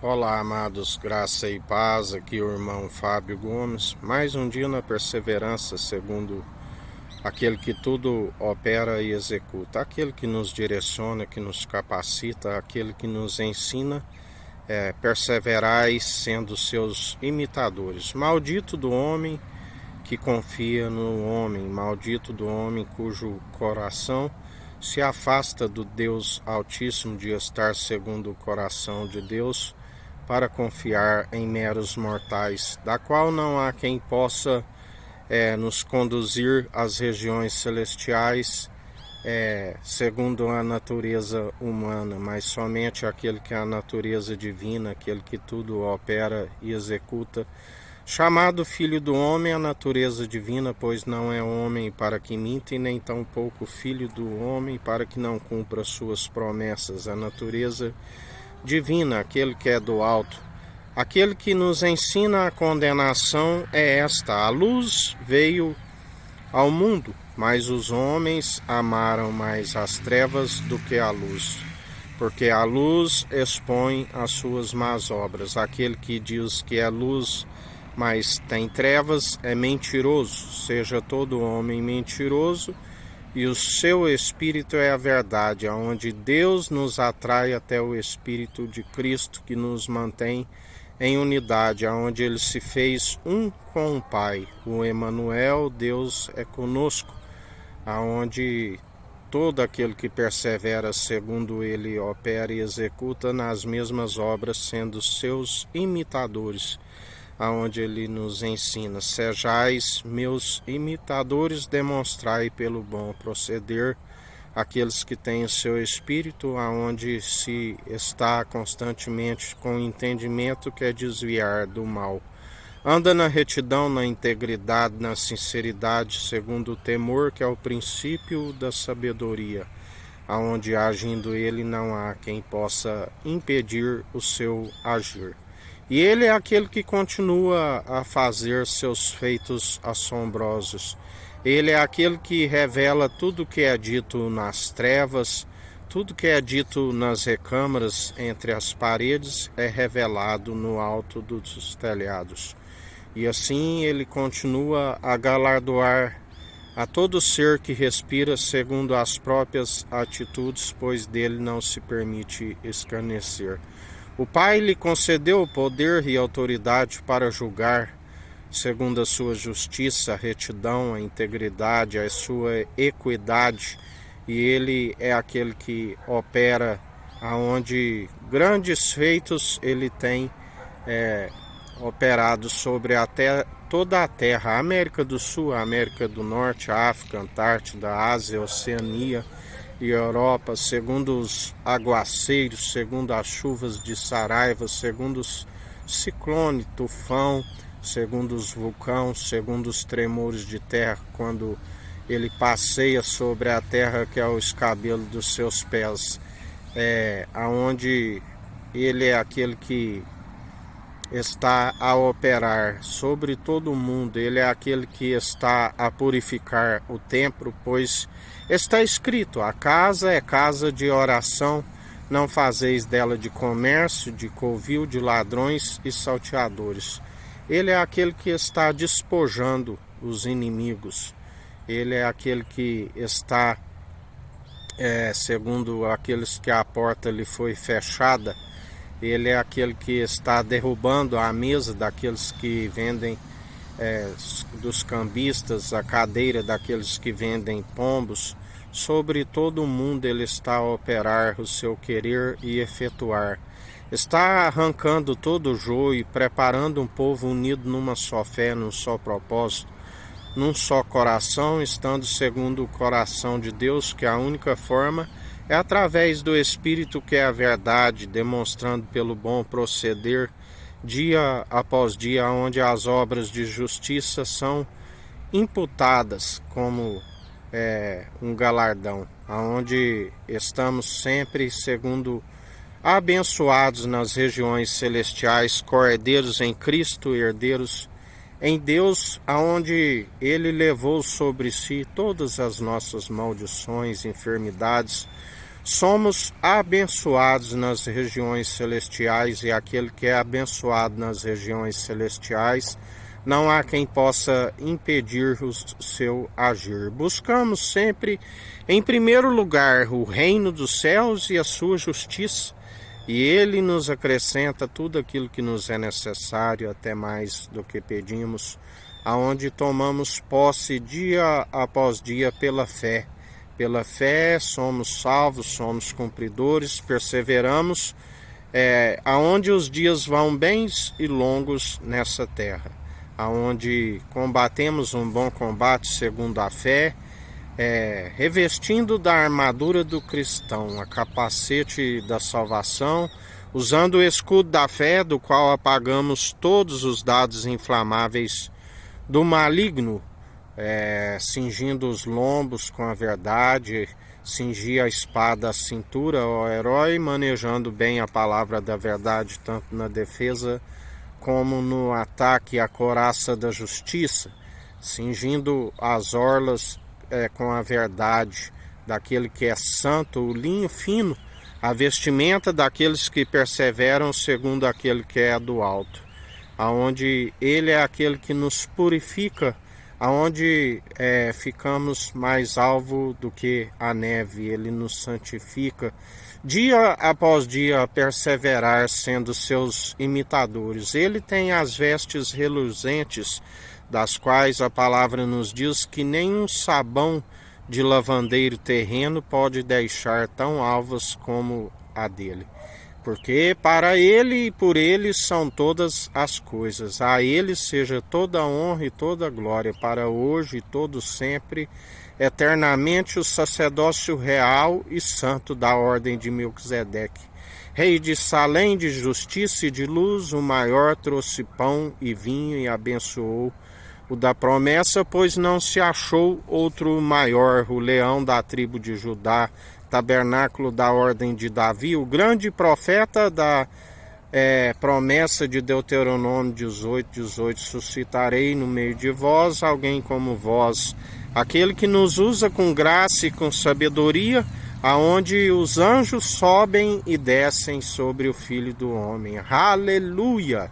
Olá, amados, graça e paz, aqui o irmão Fábio Gomes. Mais um dia na perseverança, segundo aquele que tudo opera e executa, aquele que nos direciona, que nos capacita, aquele que nos ensina, perseverai sendo seus imitadores. Maldito do homem que confia no homem, maldito do homem cujo coração se afasta do Deus Altíssimo de estar segundo o coração de Deus, para confiar em meros mortais, da qual não há quem possa nos conduzir às regiões celestiais segundo a natureza humana, mas somente aquele que é a natureza divina, aquele que tudo opera e executa, chamado Filho do Homem, a natureza divina, pois não é homem para que minta, e nem tampouco filho do homem para que não cumpra suas promessas, a natureza divina, aquele que é do alto. Aquele que nos ensina a condenação é esta: a luz veio ao mundo, mas os homens amaram mais as trevas do que a luz, porque a luz expõe as suas más obras. Aquele que diz que é luz, mas tem trevas, é mentiroso. Seja todo homem mentiroso, e o seu Espírito é a verdade, aonde Deus nos atrai até o Espírito de Cristo, que nos mantém em unidade, aonde ele se fez um com o Pai. O Emanuel, Deus é conosco, aonde todo aquele que persevera segundo ele opera e executa nas mesmas obras, sendo seus imitadores, aonde ele nos ensina: sejais meus imitadores, demonstrai pelo bom proceder aqueles que têm o seu espírito, aonde se está constantemente com entendimento, que é desviar do mal. Anda na retidão, na integridade, na sinceridade, segundo o temor, que é o princípio da sabedoria, aonde agindo ele não há quem possa impedir o seu agir. E ele é aquele que continua a fazer seus feitos assombrosos. Ele é aquele que revela tudo que é dito nas trevas, tudo que é dito nas recâmaras, entre as paredes, é revelado no alto dos telhados. E assim ele continua a galardoar a todo ser que respira segundo as próprias atitudes, pois dele não se permite escarnecer. O Pai lhe concedeu o poder e autoridade para julgar, segundo a sua justiça, a retidão, a integridade, a sua equidade, e ele é aquele que opera aonde grandes feitos ele tem operado sobre toda a Terra, a América do Sul, a América do Norte, a África, a Antártida, a Ásia, a Oceania e Europa, segundo os aguaceiros, segundo as chuvas de Saraiva, segundo os ciclone, tufão, segundo os vulcões, segundo os tremores de terra, quando ele passeia sobre a terra, que é o escabelo dos seus pés, aonde ele é aquele que está a operar sobre todo o mundo. Ele é aquele que está a purificar o templo, pois está escrito: a casa é casa de oração, não fazeis dela de comércio, de covil, de ladrões e salteadores. Ele é aquele que está despojando os inimigos. Ele é aquele que está, segundo aqueles que a porta lhe foi fechada, ele é aquele que está derrubando a mesa daqueles que vendem, dos cambistas, a cadeira daqueles que vendem pombos. Sobre todo o mundo ele está a operar o seu querer e efetuar. Está arrancando todo o joio e preparando um povo unido numa só fé, num só propósito, num só coração, estando segundo o coração de Deus, que a única forma é através do Espírito, que é a verdade, demonstrando pelo bom proceder, dia após dia, onde as obras de justiça são imputadas como um galardão, aonde estamos sempre segundo abençoados nas regiões celestiais, cordeiros em Cristo, herdeiros em Deus, aonde ele levou sobre si todas as nossas maldições, enfermidades, somos abençoados nas regiões celestiais, e aquele que é abençoado nas regiões celestiais, não há quem possa impedir o seu agir. Buscamos sempre, em primeiro lugar, o reino dos céus e a sua justiça, e Ele nos acrescenta tudo aquilo que nos é necessário, até mais do que pedimos, aonde tomamos posse dia após dia pela fé. Pela fé somos salvos, somos cumpridores, perseveramos, aonde os dias vão bens e longos nessa terra, aonde combatemos um bom combate segundo a fé, revestindo da armadura do cristão, a capacete da salvação, usando o escudo da fé, do qual apagamos todos os dados inflamáveis do maligno, cingindo os lombos com a verdade, cingir a espada à cintura, ó herói, manejando bem a palavra da verdade, tanto na defesa como no ataque, a couraça da justiça, cingindo as orlas com a verdade daquele que é santo, o linho fino, a vestimenta daqueles que perseveram segundo aquele que é do alto, aonde ele é aquele que nos purifica, aonde ficamos mais alvo do que a neve. Ele nos santifica, dia após dia, a perseverar sendo seus imitadores. Ele tem as vestes reluzentes, das quais a palavra nos diz que nenhum sabão de lavandeiro terreno pode deixar tão alvas como a dele. Porque para ele e por ele são todas as coisas. A ele seja toda a honra e toda a glória, para hoje e todo sempre, eternamente, o sacerdócio real e santo da ordem de Melquisedeque. Rei de Salém, de justiça e de luz, o maior trouxe pão e vinho e abençoou o da promessa, pois não se achou outro maior, o leão da tribo de Judá, tabernáculo da ordem de Davi, o grande profeta da promessa de Deuteronômio 18, suscitarei no meio de vós alguém como vós, aquele que nos usa com graça e com sabedoria, aonde os anjos sobem e descem sobre o Filho do Homem. Aleluia!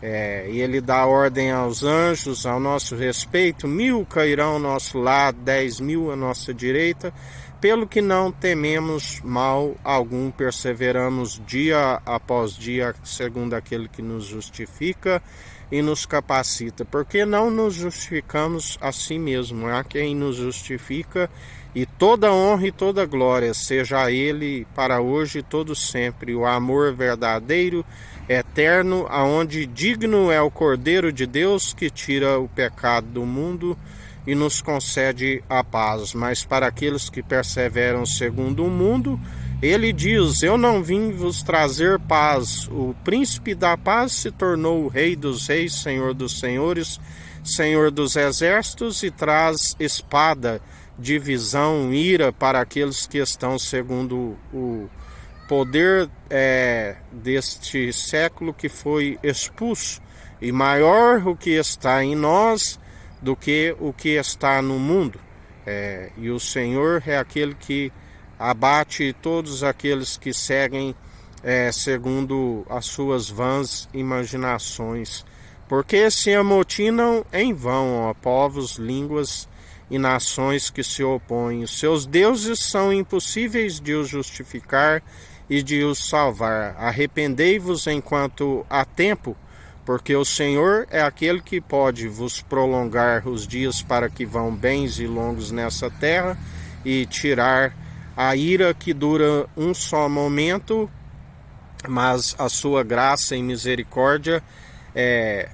E ele dá ordem aos anjos ao nosso respeito, 1000 cairão ao nosso lado, 10.000 à nossa direita, pelo que não tememos mal algum, perseveramos dia após dia, segundo aquele que nos justifica e nos capacita, porque não nos justificamos a si mesmo, há quem nos justifica, e toda honra e toda glória seja a Ele para hoje e todo sempre, o amor verdadeiro, eterno, aonde digno é o Cordeiro de Deus que tira o pecado do mundo e nos concede a paz. Mas para aqueles que perseveram segundo o mundo, ele diz: eu não vim vos trazer paz. O príncipe da paz se tornou o rei dos reis, senhor dos senhores, senhor dos exércitos, e traz espada, divisão, ira para aqueles que estão segundo o poder deste século que foi expulso, e maior o que está em nós do que o que está no mundo. E o Senhor é aquele que abate todos aqueles que seguem segundo as suas vãs imaginações, porque se amotinam em vão, ó povos, línguas e nações que se opõem. Os seus deuses são impossíveis de os justificar e de os salvar. Arrependei-vos enquanto há tempo, porque o Senhor é aquele que pode vos prolongar os dias para que vão bens e longos nessa terra, e tirar a ira que dura um só momento, mas a sua graça e misericórdia é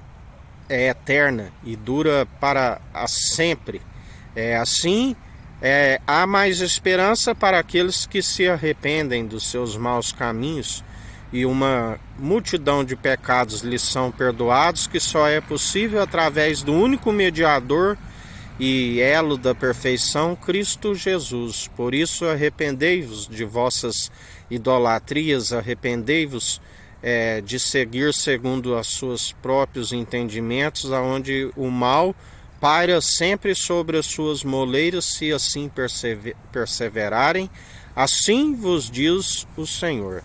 eterna e dura para sempre. Assim, há mais esperança para aqueles que se arrependem dos seus maus caminhos, e uma multidão de pecados lhes são perdoados, que só é possível através do único mediador e elo da perfeição, Cristo Jesus. Por isso, arrependei-vos de vossas idolatrias, arrependei-vos de seguir segundo os seus próprios entendimentos, aonde o mal paira sempre sobre as suas moleiras. Se assim perseverarem, Assim vos diz o Senhor.